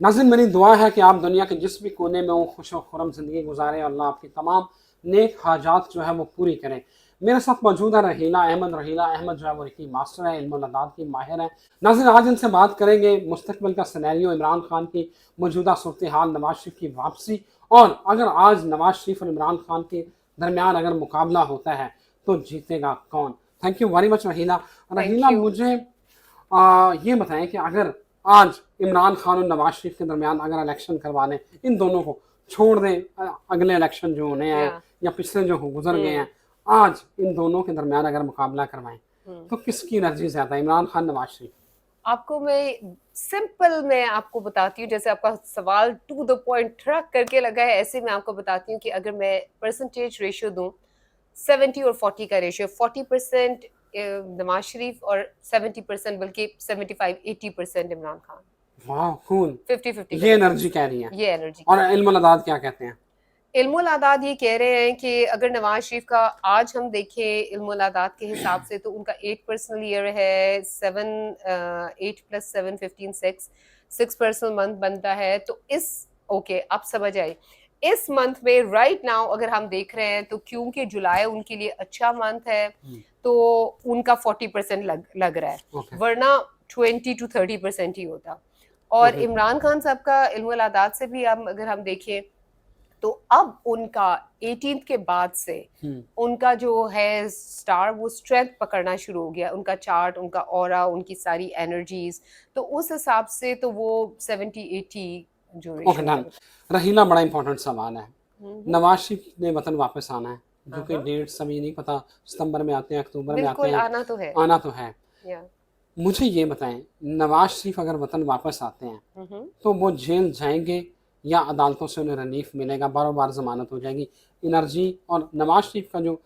नाज़रीन, मेरी दुआ है कि आप दुनिया के जिस भी कोने में हो खुश और खुर्रम ज़िंदगी गुजारें, अल्लाह आपकी तमाम नेक हाजात जो है वो पूरी करें। मेरे साथ मौजूद है रहीला अहमद। रहीला अहमद जो है वो एक मास्टर है, इल्म अदाद की माहिर है। नाज़रीन, आज इनसे बात करेंगे मुस्तकबिल का सिनेरियो, इमरान खान की मौजूदा सूरत हाल, नवाज शरीफ की वापसी, और अगर आज नवाज शरीफ और इमरान खान के दरमियान अगर मुकाबला होता है तो जीतेगा कौन। Thank you very much Raheela. Thank Raheela, you. मुझे ये बताएं कि अगर आज इमरान खान और नवाज शरीफ के दरमियान अगर इलेक्शन करवा लें, इन दोनों को छोड़ दें, अगले इलेक्शन जो होने हैं या या पिछले जो गुजर गए हम्म हैं, आज इन दोनों के दरमियान अगर मुकाबला करवाएं हम्म तो किसकी एनर्जी ज्यादा है, इमरान खान नवाज शरीफ? आपको मैं आपको बताती हूँ, जैसे आपका सवाल टू द पॉइंट ट्रक करके लगा है, ऐसे मैं आपको बताती हूँ कि अगर मैं परसेंटेज रेशियो दूं, 70 और 40 का रेशियो, 40% नवाज शरीफ और 70%, बल्कि 75-80% इमरान खान। वाह खून, 50-50 का ये एनर्जी डिफरेंस, कह रही है। ये एनर्जी और कह रही है। इल्म अदाद क्या कहते हैं? इल्मुल आदाद ये कह रहे हैं कि अगर नवाज शरीफ का आज हम देखें इल्मुल आदाद के हिसाब से, तो उनका 8 पर्सनल ईयर है, 8 + 7 = 15, 6 पर्सनल मंथ बनता है। तो इस, ओके आप समझ आए, इस मंथ में राइट नाउ अगर हम देख रहे हैं, तो क्योंकि जुलाई उनके लिए अच्छा मंथ है, तो उनका 40% लग रहा है, ओके वरना 20 to 30% ही होता। और ओके। इमरान खान साहब का इल्मुल आदाद से भी हम अगर हम देखें, तो अब उनका 18th के बाद से उनका जो है स्टार, वो स्ट्रेंथ पकड़ना शुरू हो गया, उनका चार्ट, उनका ऑरा, उनकी सारी एनर्जीज। तो उस हिसाब से तो वो 70-80 जो ओके रेशियो है डन। वो। रहीला, बड़ा इंपॉर्टेंट सवाल है। हम्म। नवाज शरीफ ने वतन वापस आना है, जो हाँ कि हाँ, डेट सभी नहीं पता, सितंबर में आते हैं, अक्टूबर में आते बिल्कुल हैं, आना तो है। आना तो है। या मुझे ये बताएं, नवाज शरीफ अगर वतन वापस आते हैं हम्म तो वो जेल जाएंगे या अदालतों से उन्हें रिलीफ मिलेगा, बारों बार जमानत हो जाएगी? एनर्जी और नवाज शरीफ का जो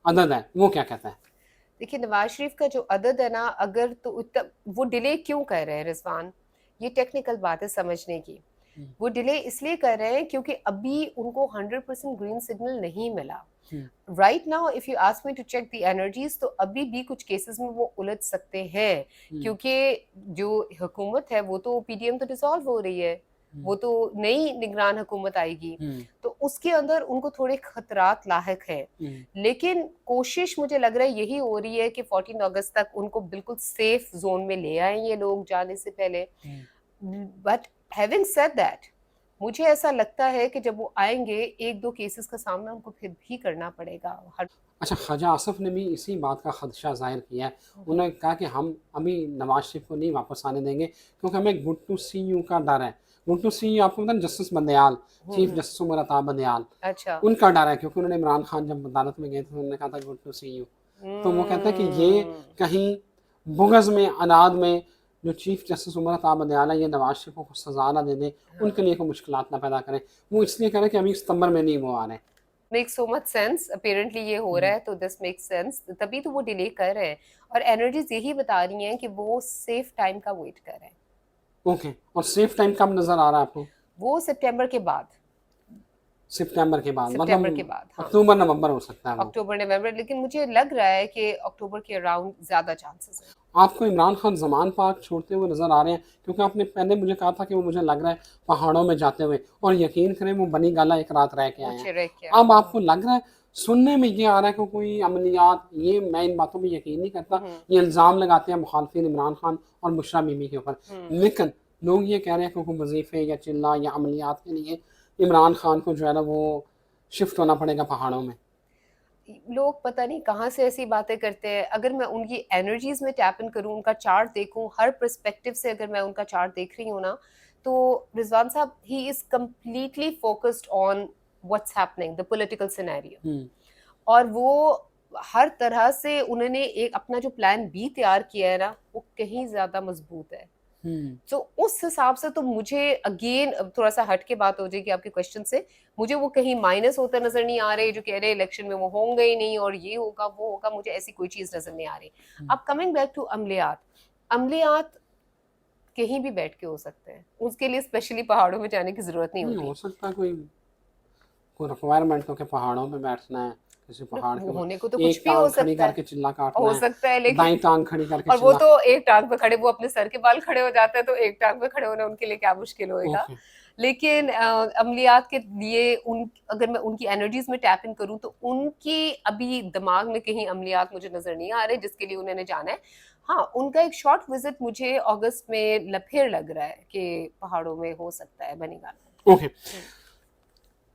अदद है वो क्या कहता है? देखिए, नवाज शरीफ का जो अदद है ना, अगर तो वो डिले क्यों कर रहे हैं रिजवान, ये टेक्निकल बात है समझने की। वो डिले इसलिए कर रहे हैं क्योंकि अभी उनको 100% ग्रीन सिग्नल नहीं मिला। Right now if you ask me to check the energies, तो अभी भी कुछ केसेस में वो उलझ सकते हैं, क्योंकि जो हुकूमत है वो तो पीडीएम तो डिसॉल्व हो रही है, वो तो नई निगरान हुकूमत आएगी, तो उसके अंदर उनको थोड़े खतरात लाहक हैं। लेकिन कोशिश मुझे लग रहा है यही हो रही है कि 14 अगस्त तक उनको बिल्कुल सेफ जोन में ले आए ये लोग जाने से पहले। बट हैविंग सेड दैट, मुझे ऐसा लगता है कि जब वो आएंगे, एक दो केसेस का सामना उनको फिर भी करना पड़ेगा। अच्छा, ख्वाजा आसफ ने भी इसी बात का खदशा जाहिर किया है। उन्होंने कहा कि हम अभी नवाज शरीफ को नहीं वापस आने देंगे क्योंकि हमें गुड टू सी यू का डर है। गुड टू सी यू आपको पता है, Justice Bandial, Chief Justice Umar Ata Bandial, अच्छा। उनका डर है, क्योंकि उन्होंने इमरान खान जब अदालत में गए थे तो उन्होंने कहा था गुड टू सी यू। तो वो कहते हैं कि ये हम्म। कहीं बुगज में, अनाद में, जो चीफ जस्टिस उमर अता बंदयाल है, ये नवाज शरीफ को सजा ना दे दे, उनके लिए कोई मुश्किल ना पैदा करें। वो इसलिए कह रहे हैं कि अभी सितंबर में नहीं वो आ रहे। Makes so much sense, apparently ये हो रहा है, तो दिस मेक्स सेंस, तभी तो वो डिले कर रहे हैं। और एनर्जीज यही बता रही हैं कि वो सेफ टाइम का वेट कर रहे हैं। ओके, और सेफ टाइम कब नजर आ रहा है आपको? वो सितंबर के बाद, सितंबर के बाद सितंबर मतलब के बाद, हाँ। अक्टूबर नवंबर हो सकता है वो। अक्टूबर नवंबर, लेकिन मुझे लग रहा है कि अक्टूबर के अराउंड ज्यादा चांसेस है। आपको इमरान खान जमान पार्क छोड़ते हुए नजर आ रहे हैं? क्योंकि आपने पहले मुझे कहा था कि वो मुझे लग रहा है पहाड़ों में जाते हुए, और यकीन करें वो बनी गाला एक रात रह के आए हैं। ऊंचे रह के आए अब हैं। आपको लग रहा है, सुनने में ये आ रहा है कि कोई अमलियात, ये मैं इन बातों में यकीन नहीं करता, हम्म ये इल्ज़ाम लगाते हैं मुखालफिन इमरान खान और बुशरा बीबी के ऊपर, हम्म लेकिन लोग ये कह रहे हैं कि कोई वजीफे या चिल्ला या अमलियात के लिए इमरान खान को जो है ना वो शिफ्ट होना पड़ेगा पहाड़ों में। लोग पता नहीं कहाँ से ऐसी बातें करते हैं। अगर मैं उनकी एनर्जीज में टैप इन करूँ, उनका चार्ट देखूं, हर पर्सपेक्टिव से अगर मैं उनका चार्ट देख रही हूँ ना, तो रिजवान साहब, he is completely focused on what's happening the political scenario. Hmm और वो हर तरह से उन्होंने एक अपना जो प्लान बी तैयार किया है ना, वो कहीं ज्यादा मजबूत है। हम्म तो उस हिसाब से तो मुझे अगेन थोड़ा सा हट के बात हो जाएगी आपके क्वेश्चन से, मुझे वो कहीं माइनस होता नजर नहीं आ रहे जो कह रहे हैं इलेक्शन में वो होंगे ही नहीं और ये होगा वो होगा, मुझे ऐसी कोई चीज नजर नहीं आ रही। अब कमिंग बैक टू अमलियात, अमलियात कहीं भी बैठ के हो सकते हैं, उसके लिए स्पेशली पहाड़ों में जाने की जरूरत नहीं नहीं हो होती। सकता कोई कोई रिक्वायरमेंट हो कि पहाड़ों पे बैठना है, किसी पहाड़ के वो ऊपर होने को तो एक कुछ भी हो टांग खड़ी सकता है, करके चिल्ला काटना हो है, सकता है, दाई लेकिन टांग खड़ी करके और वो चिल्ला। तो एक टांग पे खड़े, वो अपने सर के बाल खड़े हो जाते हैं, तो एक टांग पे खड़े होना उनके लिए क्या मुश्किल होएगा। ओके। लेकिन अमलियात के लिए उन अगर मैं उनकी एनर्जीज में टैप इन करूं तो उनकी अभी दिमाग में कहीं अमलियात मुझे नजर नहीं आ रहे जिसके लिए उन्होंने जाना है। हाँ, उनका एक शॉर्ट विजिट मुझे अगस्त में फिर लग रहा है कि पहाड़ों में हो सकता है बनीगाल में। ओके,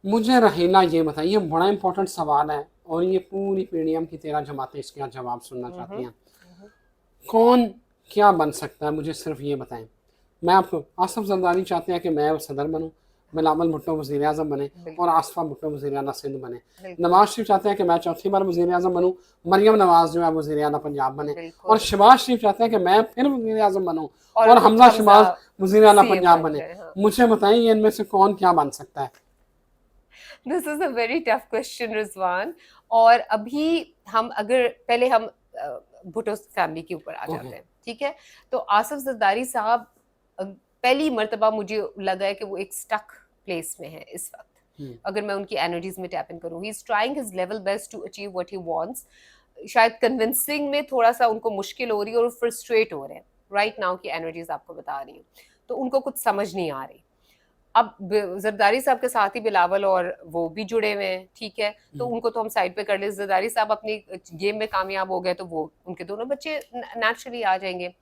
मुझे रहीला ये बताइए, बड़ा इंपॉर्टेंट सवाल है और ये पूरी पीडीएम की 13 जमातें इसके यहाँ जवाब सुनना चाहती हैं। कौन क्या बन सकता है, मुझे सिर्फ ये बताएं। मैं आपको, आसफ जरदारी चाहते हैं कि मैं सदर बनूं, बिलावल भुट्टो वज़ीर आज़म बने और बिल्कुल आसफा भुट्टो वज़ीर आला सिंध बने। बिल्कुल नवाज शरीफ चाहते हैं कि मैं चौथी बार वज़ीर आज़म बनूं, मरियम नवाज जो है वज़ीर आला पंजाब बने। और बिल्कुल। शहबाज शरीफ चाहते हैं कि मैं फिर वज़ीर आज़म बनूं और और हमजा हमजा शहबाज वज़ीर आला सीएम पंजाब बन बने। जाए, हाँ। मुझे बताएं ये इनमें से कौन क्या बन सकता है। This is a very tough question Rizwan. और अभी हम अगर पहले हम भुट्टो फैमिली के ऊपर आ जाते हैं, ठीक है। तो आसिफ जरदारी साहब पहली मर्तबा मुझे लगा है कि वो एक स्टक प्लेस में है इस वक्त। अगर मैं उनकी एनर्जीज में टैप इन करूँ, he is trying his level best to achieve what he wants. शायद कन्विंसिंग में थोड़ा सा उनको मुश्किल हो रही है और फ्रस्ट्रेट हो रहे हैं। राइट नाउ की एनर्जीज आपको बता रही हूँ, तो उनको कुछ समझ नहीं आ रही। अब जरदारी साहब के साथ ही बिलावल और वो भी जुड़े हुए हैं, ठीक है, तो उनको तो हम साइड पे कर ले। जरदारी साहब अपनी गेम में कामयाब हो गए तो वो उनके दोनों बच्चे नेचुरली आ जाएंगे।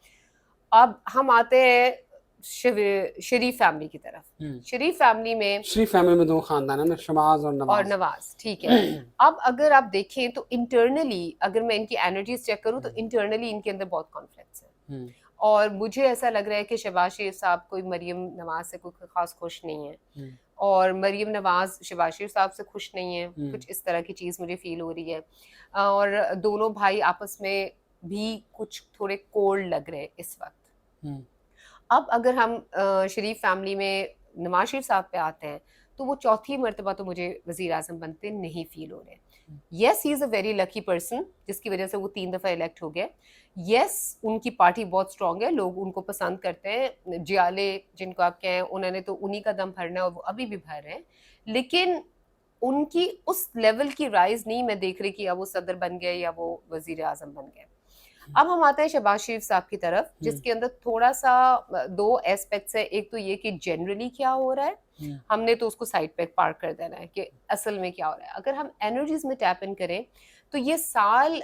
अब हम आते हैं शरीफ फैमिली की तरफ। शरीफ फैमिली में शरीफ फैमिली में दो खानदान है ना, शहबाज और नवाज, ठीक है। अब अगर आप देखें तो इंटरनली अगर मैं इनकी एनर्जीज चेक करूं तो इंटरनली इनके अंदर बहुत कॉन्फ्लिक्ट्स हैं। और मुझे ऐसा लग रहा है कि शहबाज शरीफ साहब कोई मरियम नवाज से कोई खास खुश नहीं है और मरियम नवाज शहबाज शरीफ साहब से खुश नहीं है। कुछ इस तरह की चीज़ मुझे फील हो रही है। और दोनों भाई आपस में भी कुछ थोड़े कोल्ड लग रहे हैं इस वक्त। अब अगर हम शरीफ फैमिली में नवाज शरीफ साहब पे आते हैं तो वो चौथी मरतबा तो मुझे वजीर आजम बनते नहीं फील हो रहे। Yes, he is a very lucky person जिसकी वजह से वो 3 दफ़ा इलेक्ट हो गया। यस, उनकी पार्टी बहुत स्ट्रांग है, लोग उनको पसंद करते हैं। जियाले जिनको आप कहें, उन्होंने तो उन्हीं का दम भरना है और वो अभी भी भर रहे हैं। लेकिन उनकी उस लेवल की राइज नहीं मैं देख रही कि अब वो सदर बन गए या वो वजीर आजम बन गए। अब हम आते हैं शहबाज शरीफ साहब की तरफ, जिसके अंदर थोड़ा सा दो एस्पेक्ट्स है। एक तो ये कि जनरली क्या हो रहा है, हमने तो उसको साइड पे पार्क कर देना है कि असल में क्या हो रहा है। अगर हम एनर्जीज में टैप इन करें तो ये साल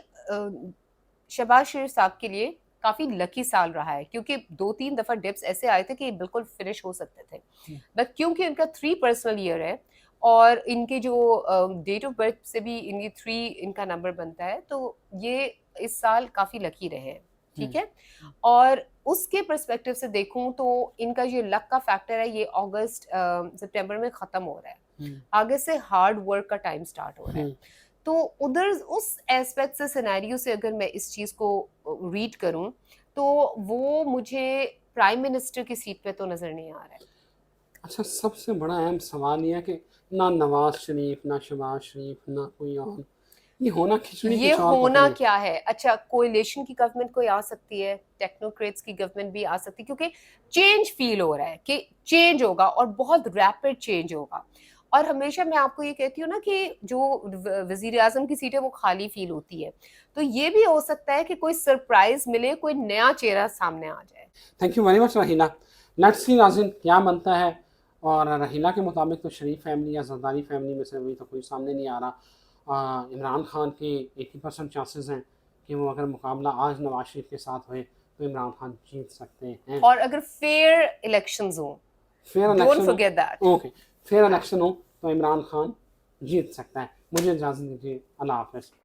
शहबाज शरीफ साहब के लिए काफी लकी साल रहा है, क्योंकि 2-3 दफा डिप्स ऐसे आए थे कि बिल्कुल फिनिश हो सकते थे। बट क्योंकि इनका 3 पर्सनल ईयर है और इनके जो डेट ऑफ बर्थ से भी इनकी 3 इनका नंबर बनता है, तो ये इस साल काफी लकी रहे हैं, ठीक है। और उसके पर्सपेक्टिव से देखूं तो इनका ये लक का फैक्टर है, ये अगस्त सितंबर में खत्म हो रहा है। आगे से हार्ड वर्क का टाइम स्टार्ट हो रहा है। तो उधर उस एस्पेक्ट से, सिनेरियो से अगर मैं इस चीज को रीड करूं तो वो मुझे प्राइम मिनिस्टर की सीट पे तो नजर नहीं आ रहा है। अच्छा, सबसे बड़ा अहम सवाल ये है कि ना नवाज शरीफ, ना शहबाज शरीफ, ना कोई और, ये होना खिचड़ी ये की चाल होना पकड़ी। क्या है? अच्छा, कोalition की गवर्नमेंट कोई आ सकती है, टेक्नोक्रेट्स की गवर्नमेंट भी आ सकती है, क्योंकि चेंज फील हो रहा है कि चेंज होगा और बहुत रैपिड चेंज होगा। और हमेशा मैं आपको ये कहती हूँ ना कि जो वजीर आजम की सीट है वो खाली फील होती है, तो ये भी हो सकता है कि कोई सरप्राइज मिले, कोई नया चेहरा सामने आ जाए। Thank you very much Raheela. Let's see Nazreen क्या बनता है। और रहीला के मुताबिक तो शरीफ फैमिली या जरदारी फैमिली में से अभी तो कोई सामने नहीं आ रहा। इमरान खान के 80% चांसेस हैं कि वो अगर मुकाबला आज नवाज शरीफ के साथ हुए तो इमरान खान जीत सकते हैं। और अगर फेयर इलेक्शंस हो, don't forget that, okay, fair election हो तो इमरान खान जीत सकता है। मुझे इजाज़त दीजिए, अल्लाह हाफ़िज़।